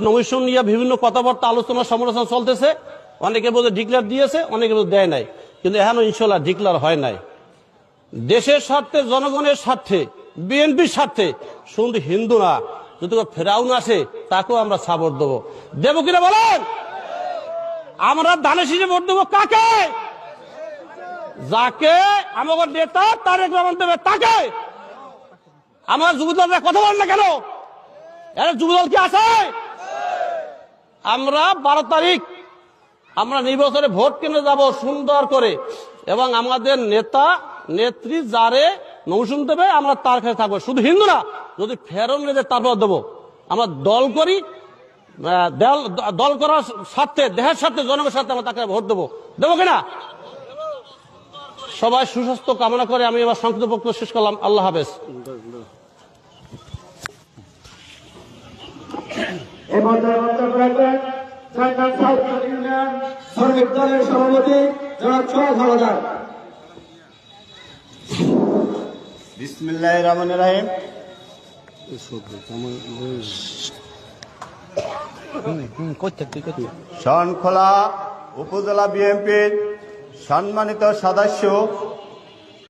নমিশন নিয়ে বিভিন্ন কথাবার্তা আলোচনা সমালোচনা চলতেছে। অনেকে বলতে ডিক্লেয়ার দিয়েছে, অনেকে বলতে দেয় নাই, কিন্তু এখনো ইনশাল্লাহ ডিক্লেয়ার হয় নাই। দেশের স্বার্থে, জনগণের স্বার্থে, বিএনপির স্বার্থে শুধু হিন্দু না, যদি ফেরাউন আসে তাকেও আমরা সাপোর্ট দেবো। দেবো কিনা বলেন? আমরা ধানের শীষে ভোট দেবো কাকে? যাকে আমার নেতা তারেক রহমান দেবে তাকে। আমার যুবদলরা কথা বলেন না কেন? এর যুবদল কি আছে? আমরা 12 তারিখ আমরা নির্বাচনে ভোট কেন্দ্রে যাব সুন্দর করে, এবং আমাদের নেতা নেত্রী যারে নৌসুন দেবে আমরা তার কাছে থাকবো। শুধু হিন্দু না, যদি ফেরন নেবে তারপর দেবো। আমরা দল করি, দল করার স্বার্থে, দেশের স্বার্থে, জনগণের স্বার্থে আমরা তাকে ভোট দেবো। দেবো কিনা? সবাই সুস্বাস্থ্য কামনা করে আমি এবার সংক্ষিপ্ত বক্তব্য শেষ করলাম। আল্লাহ হাফেজ। শ্রমিক দলের সভাপতি জনাব সোহাগ হাওলাদার। বিসমিল্লাহির রহমানির রহিম। শরণখোলা উপজেলা বিএনপির সম্মানিত সদস্য